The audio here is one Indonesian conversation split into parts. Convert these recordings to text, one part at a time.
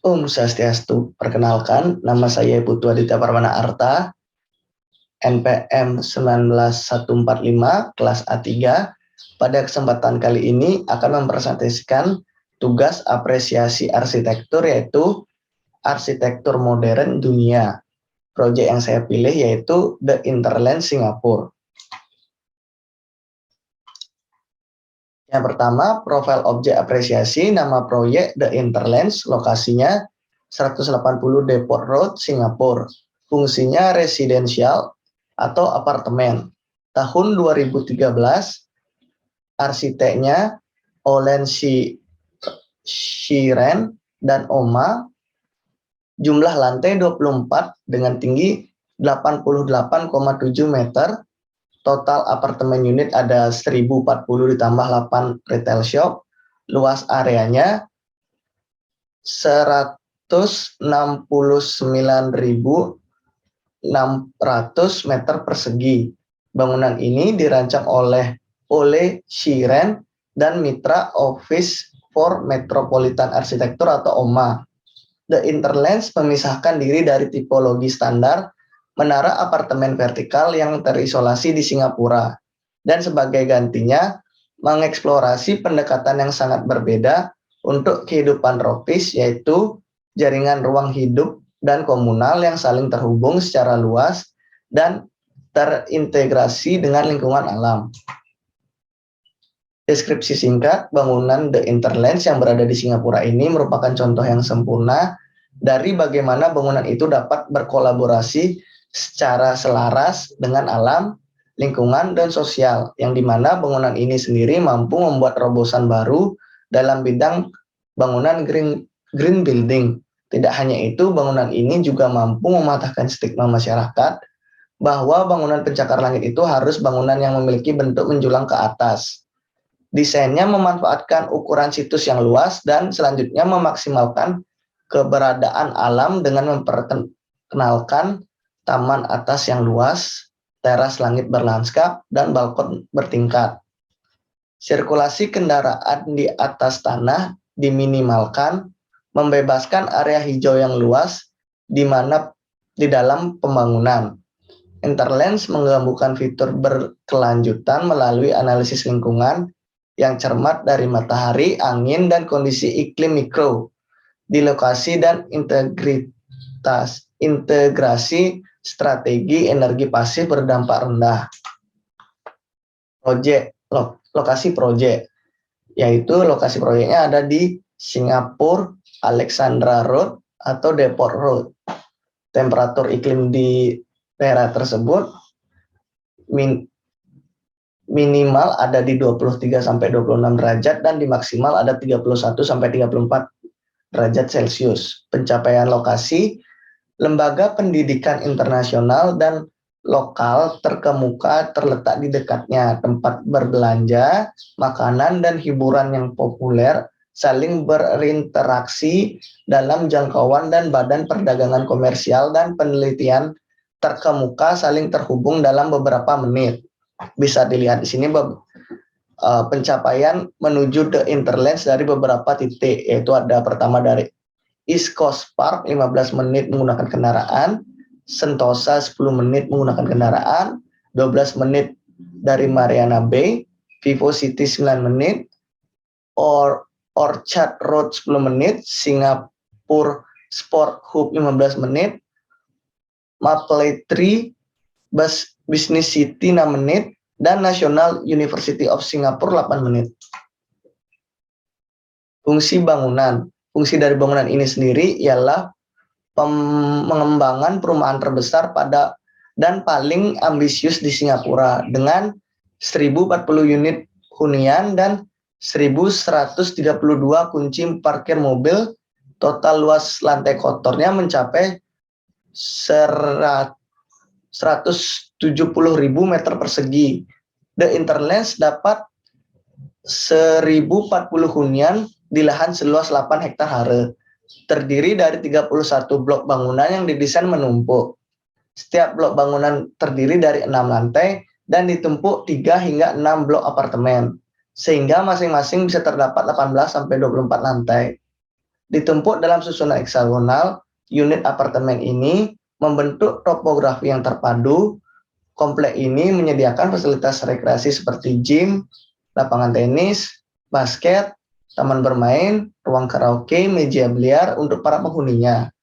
Om Swastiastu. Perkenalkan, nama saya Putu Aditya Parwana Arta, NPM 19145, kelas A3. Pada kesempatan kali ini akan mempresentasikan tugas apresiasi arsitektur, yaitu arsitektur modern dunia. Proyek yang saya pilih yaitu The Interland Singapura. Yang pertama, profil objek apresiasi, nama proyek The Interlands, lokasinya 180 Depot Road, Singapura. Fungsinya residensial atau apartemen. Tahun 2013, arsiteknya Olen Shiren dan Oma. Jumlah lantai 24 dengan tinggi 88,7 meter. Total apartemen unit ada 1040 ditambah 8 retail shop. Luas areanya 169.600 meter persegi. Bangunan ini dirancang oleh Ole Shiren dan Mitra Office for Metropolitan Architecture atau OMA. The Interlands memisahkan diri dari tipologi standar menara apartemen vertikal yang terisolasi di Singapura, dan sebagai gantinya mengeksplorasi pendekatan yang sangat berbeda untuk kehidupan tropis, yaitu jaringan ruang hidup dan komunal yang saling terhubung secara luas dan terintegrasi dengan lingkungan alam. Deskripsi singkat, bangunan The Interlands yang berada di Singapura ini merupakan contoh yang sempurna dari bagaimana bangunan itu dapat berkolaborasi secara selaras dengan alam, lingkungan, dan sosial, yang dimana bangunan ini sendiri mampu membuat terobosan baru dalam bidang bangunan green building. Tidak hanya itu, bangunan ini juga mampu mematahkan stigma masyarakat bahwa bangunan pencakar langit itu harus bangunan yang memiliki bentuk menjulang ke atas. Desainnya memanfaatkan ukuran situs yang luas dan selanjutnya memaksimalkan keberadaan alam dengan memperkenalkan taman atas yang luas, teras langit berlanskap, dan balkon bertingkat. Sirkulasi kendaraan di atas tanah diminimalkan, membebaskan area hijau yang luas di dalam pembangunan. Interlands menggabungkan fitur berkelanjutan melalui analisis lingkungan yang cermat dari matahari, angin, dan kondisi iklim mikro di lokasi, dan integrasi strategi energi pasif berdampak rendah. Lokasi proyek, yaitu lokasi proyeknya ada di Singapura, Alexandra Road atau Depot Road. Temperatur iklim di daerah tersebut minimal ada di 23 sampai 26 derajat dan di maksimal ada 31 sampai 34 derajat Celcius. Pencapaian lokasi, lembaga pendidikan internasional dan lokal terkemuka terletak di dekatnya. Tempat berbelanja, makanan, dan hiburan yang populer saling berinteraksi dalam jangkauan, dan badan perdagangan komersial dan penelitian terkemuka saling terhubung dalam beberapa menit. Bisa dilihat di sini pencapaian menuju The Interlands dari beberapa titik, yaitu ada pertama dari East Coast Park 15 menit menggunakan kendaraan, Sentosa 10 menit menggunakan kendaraan, 12 menit dari Mariana Bay, Vivo City 9 menit, Orchard Road 10 menit, Singapore Sport Hub 15 menit, Mapletree Business City 6 menit, dan National University of Singapore 8 menit. Fungsi bangunan. Fungsi dari bangunan ini sendiri ialah pengembangan perumahan terbesar dan paling ambisius di Singapura dengan 1040 unit hunian dan 1132 kunci parkir mobil. Total luas lantai kotornya mencapai 170.000 meter persegi. The Interlands dapat 1040 hunian di lahan seluas 8 hektar hare. Terdiri dari 31 blok bangunan yang didesain menumpuk. Setiap blok bangunan terdiri dari 6 lantai dan ditumpuk 3 hingga 6 blok apartemen, sehingga masing-masing bisa terdapat 18 sampai 24 lantai. Ditumpuk dalam susunan heksagonal, unit apartemen ini membentuk topografi yang terpadu. Komplek ini menyediakan fasilitas rekreasi seperti gym, lapangan tenis, basket, taman bermain, ruang karaoke, meja biliar untuk para penghuninya.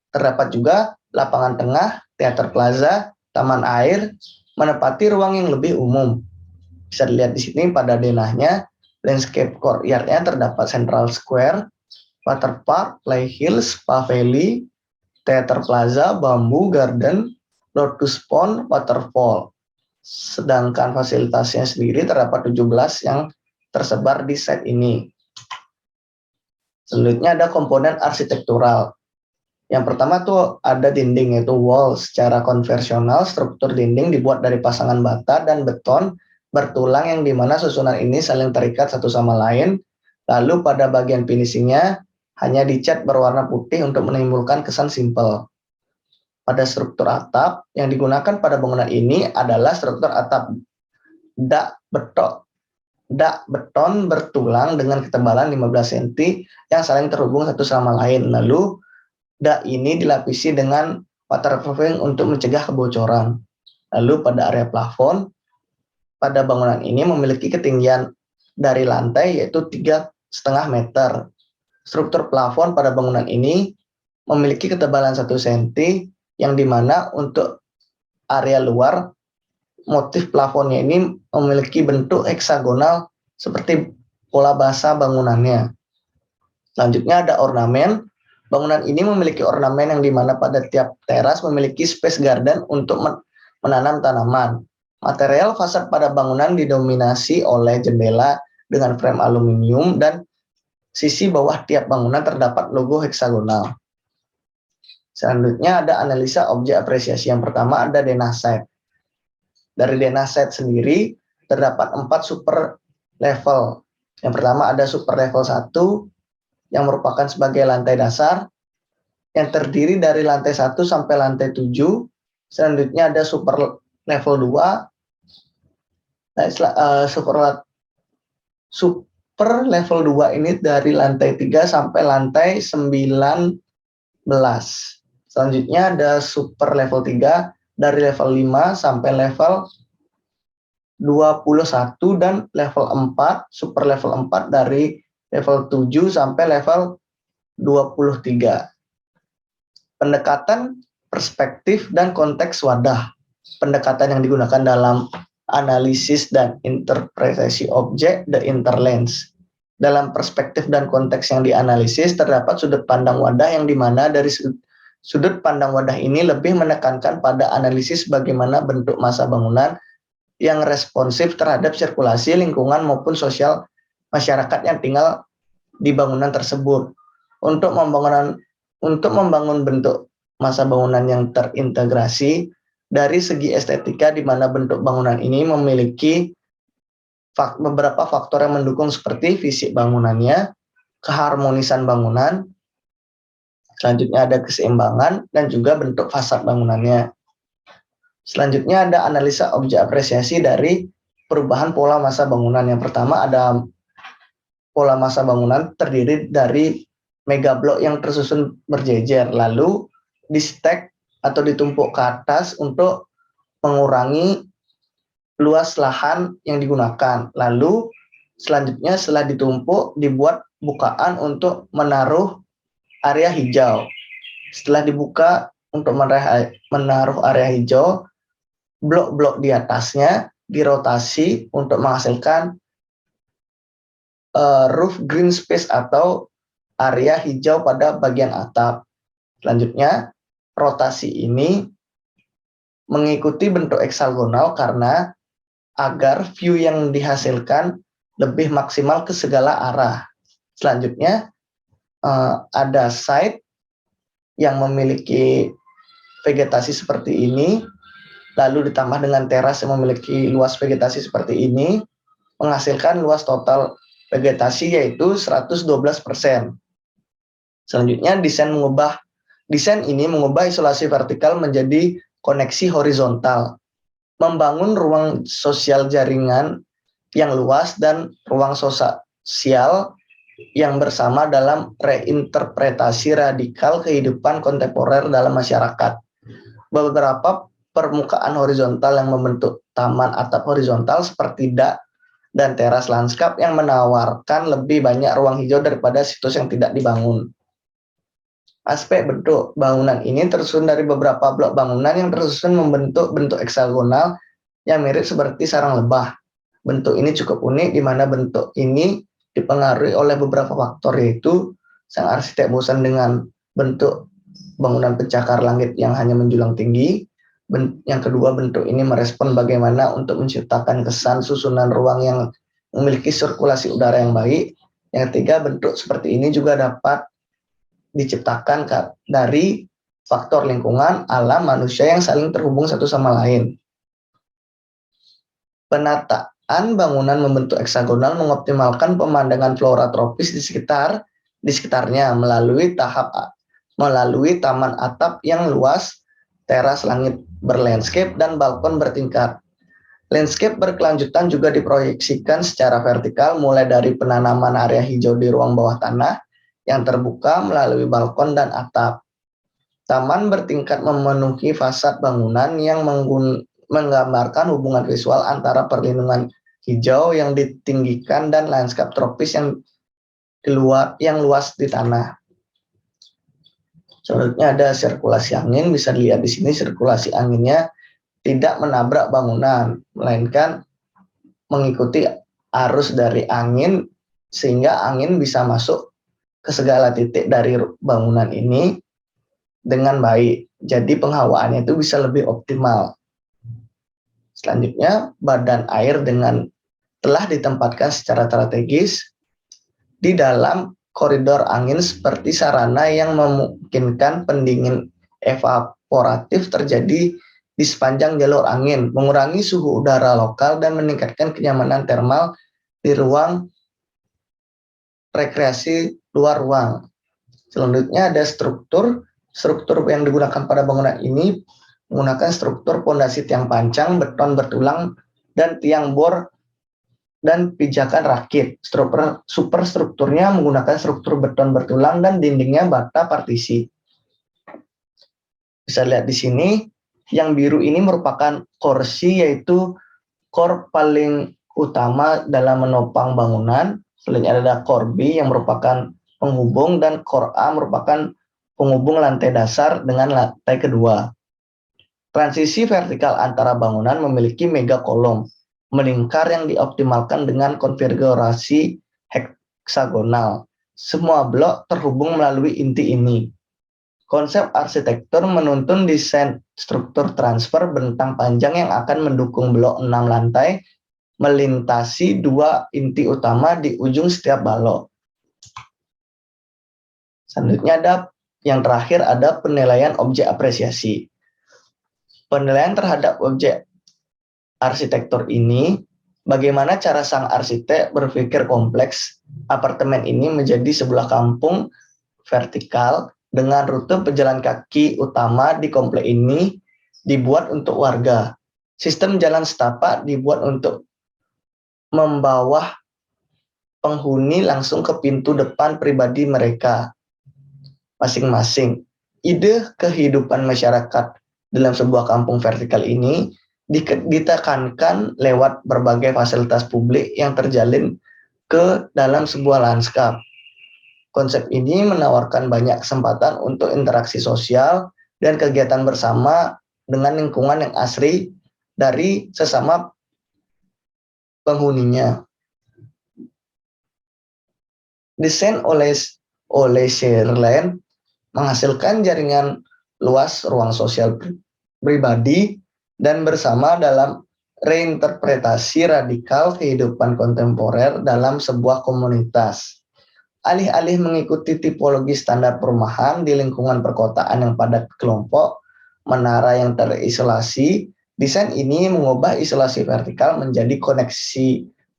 Terdapat juga lapangan tengah, teater plaza, taman air, menempati ruang yang lebih umum. Bisa dilihat di sini pada denahnya, landscape courtyard-nya terdapat Central Square, Water Park, Play Hills, Spa Valley, Theater Plaza, Bamboo Garden, Lotus Pond, Waterfall. Sedangkan fasilitasnya sendiri terdapat 17 yang tersebar di site ini. Selanjutnya ada komponen arsitektural. Yang pertama tuh ada dinding, yaitu wall. Secara konvensional, struktur dinding dibuat dari pasangan bata dan beton bertulang yang dimana susunan ini saling terikat satu sama lain. Lalu pada bagian finishingnya hanya dicat berwarna putih untuk menimbulkan kesan simpel. Pada struktur atap yang digunakan pada bangunan ini adalah struktur atap dak beton bertulang dengan ketebalan 15 cm yang saling terhubung satu sama lain. Lalu dak ini dilapisi dengan waterproofing untuk mencegah kebocoran. Lalu pada area plafon, pada bangunan ini memiliki ketinggian dari lantai yaitu 3,5 meter. Struktur plafon pada bangunan ini memiliki ketebalan 1 cm yang dimana untuk area luar motif plafonnya ini memiliki bentuk heksagonal seperti pola basa bangunannya. Selanjutnya ada ornamen. Bangunan ini memiliki ornamen yang dimana pada tiap teras memiliki space garden untuk menanam tanaman. Material fasad pada bangunan didominasi oleh jendela dengan frame aluminium dan sisi bawah tiap bangunan terdapat logo heksagonal. Selanjutnya ada analisa objek apresiasi. Yang pertama ada denah site. Dari denah site sendiri terdapat 4 super level. Yang pertama ada super level 1 yang merupakan sebagai lantai dasar yang terdiri dari lantai 1 sampai lantai 7. Selanjutnya ada super level 2. Super level 2 ini dari lantai 3 sampai lantai 19. Selanjutnya ada super level 3 dari level 5 sampai level 21 dan level 4, super level 4 dari level 7 sampai level 23. Pendekatan perspektif dan konteks wadah. Pendekatan yang digunakan dalam analisis dan interpretasi objek, the interlens. Dalam perspektif dan konteks yang dianalisis, terdapat sudut pandang wadah yang dimana dari sudut pandang wadah ini lebih menekankan pada analisis bagaimana bentuk massa bangunan yang responsif terhadap sirkulasi lingkungan maupun sosial masyarakat yang tinggal di bangunan tersebut. Untuk membangun bentuk massa bangunan yang terintegrasi dari segi estetika, di mana bentuk bangunan ini memiliki beberapa faktor yang mendukung seperti fisik bangunannya, keharmonisan bangunan, selanjutnya ada keseimbangan, dan juga bentuk fasad bangunannya. Selanjutnya ada analisa objek apresiasi dari perubahan pola massa bangunan. Yang pertama ada pola massa bangunan terdiri dari megablok yang tersusun berjejer, lalu di-stack atau ditumpuk ke atas untuk mengurangi luas lahan yang digunakan. Lalu selanjutnya setelah ditumpuk dibuat bukaan untuk menaruh area hijau. Setelah dibuka untuk menaruh area hijau, blok-blok di atasnya dirotasi untuk menghasilkan roof green space atau area hijau pada bagian atap. Selanjutnya, rotasi ini mengikuti bentuk heksagonal karena agar view yang dihasilkan lebih maksimal ke segala arah. Selanjutnya, ada site yang memiliki vegetasi seperti ini, lalu ditambah dengan teras yang memiliki luas vegetasi seperti ini, menghasilkan luas total vegetasi yaitu 112%. Selanjutnya, desain ini mengubah isolasi vertikal menjadi koneksi horizontal, membangun ruang sosial jaringan yang luas dan ruang sosial yang bersama dalam reinterpretasi radikal kehidupan kontemporer dalam masyarakat. Beberapa permukaan horizontal yang membentuk taman atap horizontal seperti dak dan teras lanskap yang menawarkan lebih banyak ruang hijau daripada situs yang tidak dibangun. Aspek bentuk bangunan ini tersusun dari beberapa blok bangunan yang tersusun membentuk bentuk heksagonal yang mirip seperti sarang lebah. Bentuk ini cukup unik di mana bentuk ini dipengaruhi oleh beberapa faktor, yaitu sang arsitek bosan dengan bentuk bangunan pencakar langit yang hanya menjulang tinggi. Yang kedua, bentuk ini merespon bagaimana untuk menciptakan kesan susunan ruang yang memiliki sirkulasi udara yang baik. Yang ketiga, bentuk seperti ini juga dapat diciptakan dari faktor lingkungan, alam, manusia yang saling terhubung satu sama lain. Penataan bangunan membentuk heksagonal mengoptimalkan pemandangan flora tropis di sekitarnya melalui taman atap yang luas, teras langit berlandscape, dan balkon bertingkat. Landscape berkelanjutan juga diproyeksikan secara vertikal mulai dari penanaman area hijau di ruang bawah tanah yang terbuka melalui balkon dan atap. Taman bertingkat memenuhi fasad bangunan yang menggambarkan hubungan visual antara perlindungan hijau yang ditinggikan dan lanskap tropis yang luas di tanah. Selanjutnya ada sirkulasi angin, bisa dilihat di sini sirkulasi anginnya tidak menabrak bangunan, melainkan mengikuti arus dari angin sehingga angin bisa masuk ke segala titik dari bangunan ini dengan baik. Jadi penghawaannya itu bisa lebih optimal. Selanjutnya, badan air telah ditempatkan secara strategis di dalam koridor angin seperti sarana yang memungkinkan pendingin evaporatif terjadi di sepanjang jalur angin, mengurangi suhu udara lokal dan meningkatkan kenyamanan termal di ruang rekreasi luar ruang. Selanjutnya ada struktur yang digunakan pada bangunan ini menggunakan struktur pondasi tiang pancang, beton bertulang, dan tiang bor dan pijakan rakit. Superstrukturnya menggunakan struktur beton bertulang dan dindingnya bata partisi. Bisa lihat di sini, yang biru ini merupakan kursi, yaitu core paling utama dalam menopang bangunan. Selanjutnya ada core B yang merupakan penghubung, dan core A merupakan penghubung lantai dasar dengan lantai kedua. Transisi vertikal antara bangunan memiliki mega kolom melingkar yang dioptimalkan dengan konfigurasi heksagonal. Semua blok terhubung melalui inti ini. Konsep arsitektur menuntun desain struktur transfer bentang panjang yang akan mendukung blok 6 lantai melintasi dua inti utama di ujung setiap balok. Selanjutnya yang terakhir ada penilaian objek apresiasi. Penilaian terhadap objek arsitektur ini, bagaimana cara sang arsitek berpikir kompleks apartemen ini menjadi sebuah kampung vertikal dengan rute pejalan kaki utama di komplek ini dibuat untuk warga. Sistem jalan setapak dibuat untuk membawa penghuni langsung ke pintu depan pribadi mereka masing-masing. Ide kehidupan masyarakat dalam sebuah kampung vertikal ini ditekankan lewat berbagai fasilitas publik yang terjalin ke dalam sebuah lanskap. Konsep ini menawarkan banyak kesempatan untuk interaksi sosial dan kegiatan bersama dengan lingkungan yang asri dari sesama penghuninya. Desain oleh Sherland menghasilkan jaringan luas ruang sosial pribadi dan bersama dalam reinterpretasi radikal kehidupan kontemporer dalam sebuah komunitas. Alih-alih mengikuti tipologi standar perumahan di lingkungan perkotaan yang padat kelompok, menara yang terisolasi, desain ini mengubah isolasi vertikal menjadi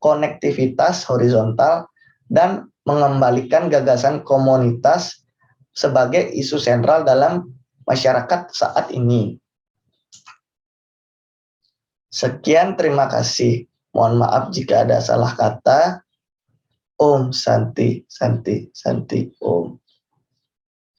konektivitas horizontal dan mengembalikan gagasan komunitas sebagai isu sentral dalam masyarakat saat ini. Sekian, terima kasih. Mohon maaf jika ada salah kata. Om Santi, Santi, Santi, Om.